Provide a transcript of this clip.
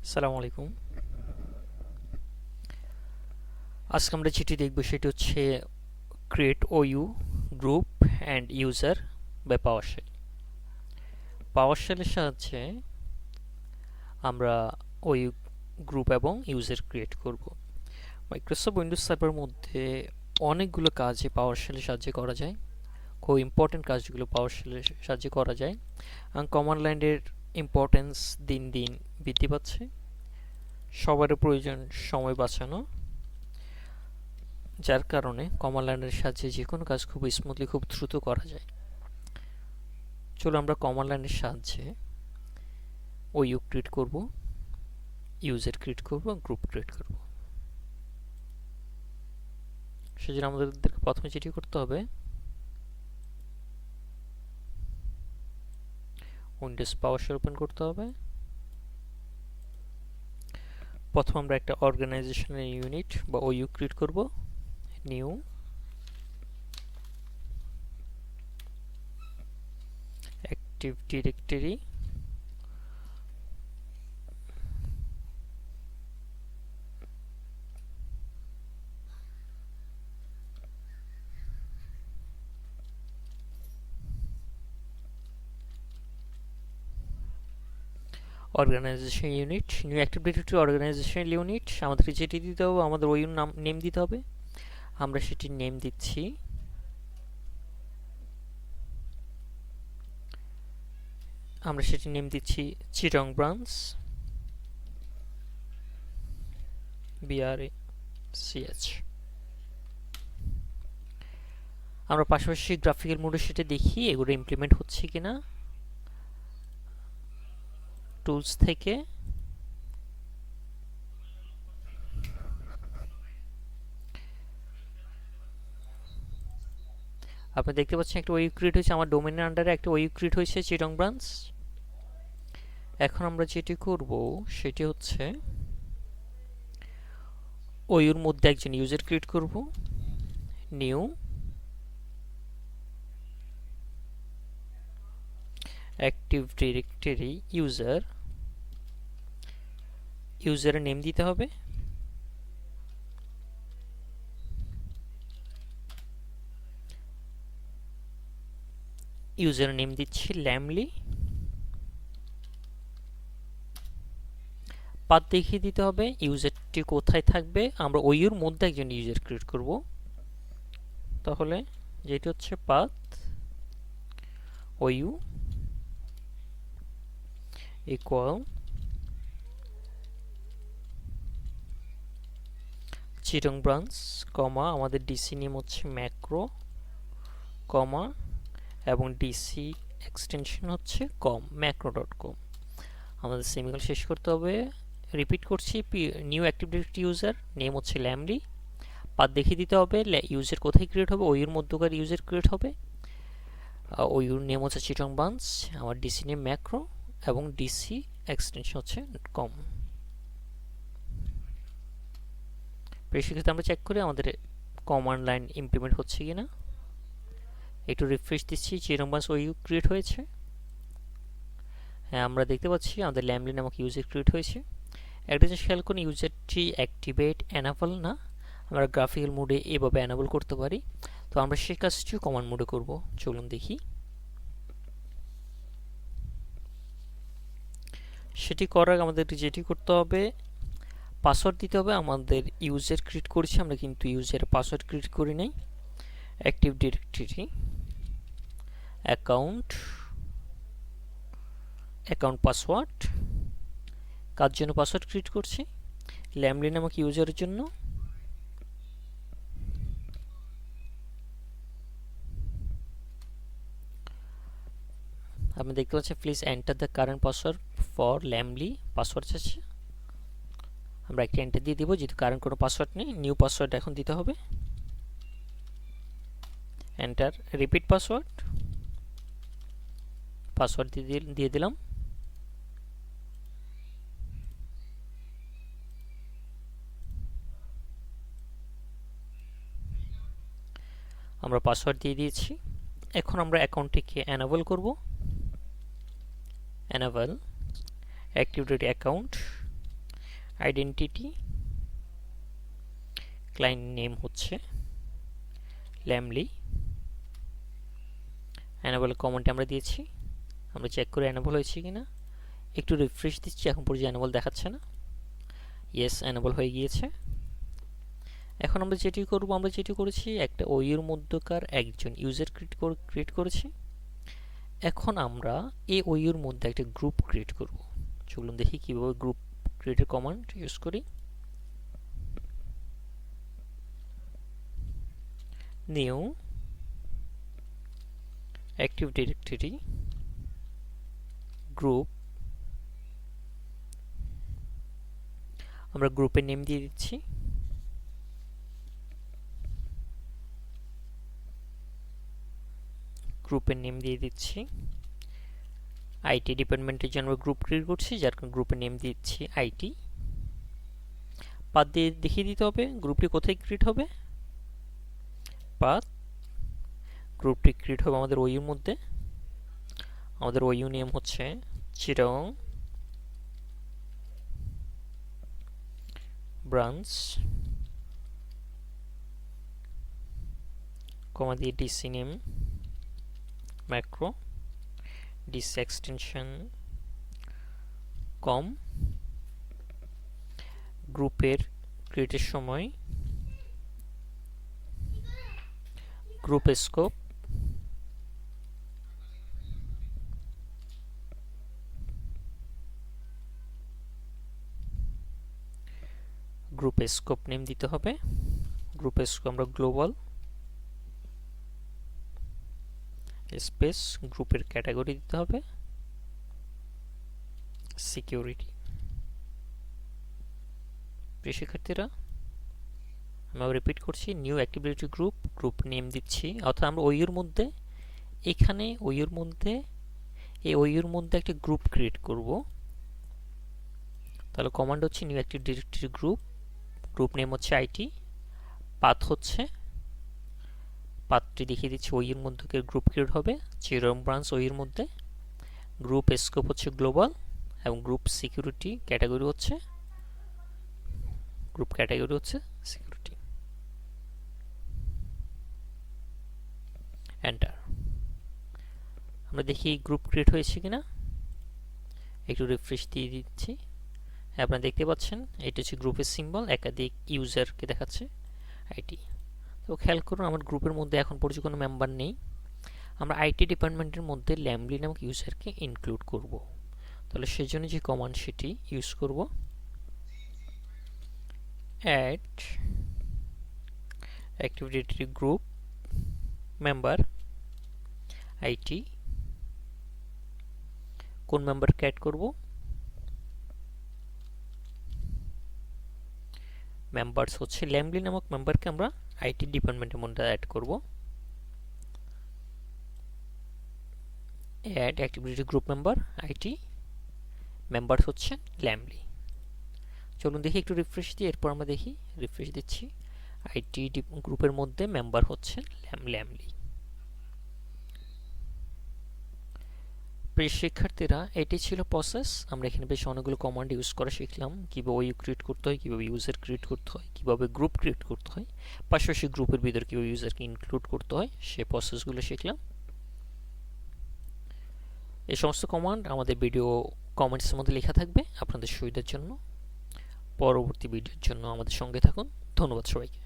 আসসালামু আলাইকুম। আজকে আমরা যেটি দেখব সেটি হচ্ছে create OU group and user by PowerShell. পাওয়ারশেলের সাহায্যে আমরা ওইউ গ্রুপ এবং ইউজার ক্রিয়েট করব। মাইক্রোসফট উইন্ডোজ সার্ভারের মধ্যে অনেকগুলো কাজে পাওয়ারশেলের সাহায্যে করা যায়। খুব ইম্পর্টেন্ট কাজগুলো পাওয়ারশেলের সাহায্যে করা যায় এবং কমান্ড লাইনের ইম্পর্টেন্স দিন দিন বৃদ্ধি পাচ্ছে। সবার প্রয়োজন সময় বাঁচানো, যার কারণে কমান্ড লাইনের সাহায্যে যে কোনো কাজ খুব স্মুথলি খুব দ্রুত করা যায়। চলো আমরা কমান্ড লাইনের সাহায্যে ওইউ ক্রিয়েট করব, ইউজার ক্রিয়েট করব, গ্রুপ ক্রিয়েট করব। সেজন্য আমাদেরকে প্রথমে যেটি করতে হবে, উইন্ডোজ পাওয়ারশেল ওপেন করতে হবে। প্রথম আমরা একটা অর্গানাইজেশনের ইউনিট বা ওইউ ক্রিয়েট করব। New active directory, organization unit, new active directory organizational unit. আমাদেরকে যেটি দিতে হবে, আমাদের ওইউর নাম নেম দিতে হবে। আমরা সেটির নেম দিচ্ছি চিটং ব্রাঞ্চ, BRACH। আমরা পাশাপাশি গ্রাফিক্যাল মোডে সেটা দেখি এগুলো ইমপ্লিমেন্ট হচ্ছে কিনা। টুলস থেকে আপনি দেখতে পাচ্ছেন একটা ওইউ ক্রিয়েট হয়েছে, আমার ডোমেনের আন্ডারে একটা ওইউ ক্রিয়েট হয়েছে চিটং ব্রাঞ্চ। এখন আমরা যেটি করব সেটি হচ্ছে ওইউর মধ্যে একজন ইউজার ক্রিয়েট করব। নিউ অ্যাক্টিভ ডিরেক্টরি ইউজার, ইউজারের নেম দিতে হবে। ইউজার নেম দিচ্ছি ল্যামলি। পাথ দেখিয়ে দিতে হবে ইউজারটি কোথায় থাকবে। আমরা ওইউর মধ্যে একজন ইউজার ক্রিয়েট করব, তাহলে যেটি হচ্ছে পাথ ওইউ ইকুয়াল চিটং ব্রাঞ্চ, কমা আমাদের ডিসি নেম হচ্ছে ম্যাক্রো, কমা এবং ডিসি এক্সটেনশন হচ্ছে macro.com। আমাদের সেমিকোলন শেষ করতে হবে। রিপিট করছি, new active Directory user name হচ্ছে ল্যামলি। পাথ দেখিয়ে দিতে হবে ইউজার কোথায় ক্রিয়েট হবে, ওইউর মধ্যকার ইউজার ক্রিয়েট হবে। ওইউর নেম হচ্ছে চিটং ব্রাঞ্চ, আমার ডিসি নেম ম্যাক্রো এবং ডিসি এক্সটেনশন হচ্ছে কম। সেক্ষেত্রে আমরা চেক করি আমাদের কমান্ড লাইন ইমপ্লিমেন্ট হচ্ছে কিনা। একটু রিফ্রেশ দিচ্ছি, চিটং ব্রাঞ্চ ওইউ ক্রিয়েট হয়েছে। হ্যাঁ, আমরা দেখতে পাচ্ছি আমাদের ল্যামলি নামক ইউজার ক্রিয়েট হয়েছে। একটা জিনিস খেয়াল করুন, ইউজারটি অ্যাক্টিভেট এনাবল না, আমরা গ্রাফিক্যাল মোডে এভাবে এনাবল করতে পারি। তো আমরা সেই কাজটিও কমান্ড মোডে করব। চলুন দেখি। সেটি করার আগে আমাদের যেটি করতে হবে, পাসওয়ার্ড দিতে হবে। আমাদের ইউজার ক্রিয়েট করেছি, আমরা কিন্তু ইউজার পাসওয়ার্ড ক্রিয়েট করি নাই। অ্যাক্টিভ ডিরেক্টরি অ্যাকাউন্ট পাসওয়ার্ড, কার জন্য পাসওয়ার্ড ক্রিয়েট করছি, ল্যামলি নামক ইউজারের জন্য। আপনি দেখতে পাচ্ছেন please enter the current password for Lamley, password আছে। আমরা একটা এন্টার দিয়ে দিব, যেহেতু কারেন্ট কোনো পাসওয়ার্ড নেই। নিউ পাসওয়ার্ড এখন দিতে হবে, এন্টার। রিপিট পাসওয়ার্ড দিয়ে দিলাম। আমরা পাসওয়ার্ড দিয়ে দিয়েছি। এখন আমরা অ্যাকাউন্টটিকে এনাবল করব। enable active directory account identity, client name হচ্ছে ল্যামলি, অ্যানাবল কমেন্ট আমরা দিয়েছি, আমরা চেক করে অ্যানাবল হয়েছে কিনা, একটু রিফ্রেশ দিচ্ছি, এখন পর্যন্ত অ্যানাবল দেখাচ্ছে না। ইয়েস, অ্যানাবল হয়ে গিয়েছে। এখন আমরা যেটি করব, আমরা যেটি করেছি, একটা ওইয়ের মধ্যকার একজন ইউজার ক্রিয়েট করেছি। এখন আমরা এই ওইয়ের মধ্যে একটা গ্রুপ ক্রিয়েট করব। চলুন দেখি কিভাবে গ্রুপ ক্রিয়েটের কমান্ড ইউজ করি। নিউ অ্যাক্টিভ ডিরেক্টরি গ্রুপ, আমরা গ্রুপের নেম দিয়ে দিচ্ছি আইটি ডিপার্টমেন্টের জন্য আমরা গ্রুপ ক্রিয়েট করছি, যার কারণে গ্রুপের নেম দিচ্ছি আইটি। পাথ দিয়ে দেখিয়ে দিতে হবে গ্রুপটি কোথায় ক্রিয়েট হবে। পাথ, গ্রুপটি ক্রিয়েট হবে আমাদের ওইয়ের মধ্যে। আমাদের ওইউ নেম হচ্ছে চিটাগং ব্রাঞ্চ, কমা দিয়ে DC name macro, DC extension com. গ্রুপের ক্রিয়েটের সময় group scope, group scope name দিতে হবে। গ্রুপ স্কোপ আমরা গ্লোবাল স্পেস, গ্রুপের ক্যাটাগরি দিতে হবে সিকিউরিটি। প্রিয় শিক্ষার্থীরা, আমি রিপিট করছি, new activity group, group name দিচ্ছি, অর্থাৎ আমরা ওইয়ের মধ্যে, এখানে ওইয়ের মধ্যে, এই ওইয়ের মধ্যে একটা গ্রুপ ক্রিয়েট করব। তাহলে কমান্ড হচ্ছে new active directory group, group name হচ্ছে আইটি, পাথ হচ্ছে, পাথটি দেখিয়ে দিচ্ছি ওইয়ের মধ্যে গ্রুপ ক্রিয়েট হবে চিটাগং ব্রাঞ্চ ওইয়ের মধ্যে। গ্রুপ স্কোপ হচ্ছে গ্লোবাল এবং গ্রুপ সিকিউরিটি ক্যাটাগরি হচ্ছে সিকিউরিটি। এন্টার। আমরা দেখি গ্রুপ ক্রিয়েট হয়েছে কিনা, একটু রিফ্রেশ দিয়ে দিচ্ছি। আপনারা দেখতে পাচ্ছেন এটা হচ্ছে গ্রুপের সিম্বল, একাধিক ইউজারকে দেখাচ্ছে আইটি। তো খেয়াল করুন আমার গ্রুপের মধ্যে এখন পর্যন্ত কোনো মেম্বার নেই। আমরা আইটি ডিপার্টমেন্টের মধ্যে ল্যামলি নামক ইউজারকে ইনক্লুড করব। তাহলে সেজন্য যে কমান্ড সেটি ইউজ করব, add active directory group member IT. কোন মেম্বারকে অ্যাড করব? মেম্বারস হচ্ছে ল্যামলি নামক মেম্বারকে আমরা আইটি ডিপার্টমেন্টের মধ্যে অ্যাড করব। Add activity group member IT, members হচ্ছে ল্যামলি। চলুন দেখি একটু রিফ্রেশ দিই, এরপর আমরা দেখি, রিফ্রেশ দিচ্ছি, আইটি গ্রুপের মধ্যে মেম্বার হচ্ছে ল্যামলি। প্রিয় শিক্ষার্থীরা, এটি ছিল প্রসেস। আমরা এখানে বেশ অনেকগুলো কমান্ড ইউজ করা শিখলাম, কিভাবে ওইউ ক্রিয়েট করতে হয়, কিভাবে ইউজার ক্রিয়েট করতে হয়, কিভাবে গ্রুপ ক্রিয়েট করতে হয়, পাশাপাশি গ্রুপের ভিতরে কিভাবে ইউজারকে ইনক্লুড করতে হয়, সেই প্রসেসগুলো শিখলাম। এই সমস্ত কমান্ড আমাদের ভিডিও কমেন্টসের মধ্যে লেখা থাকবে আপনাদের সুবিধার জন্য। পরবর্তী ভিডিওর জন্য আমাদের সঙ্গে থাকুন। ধন্যবাদ সবাইকে।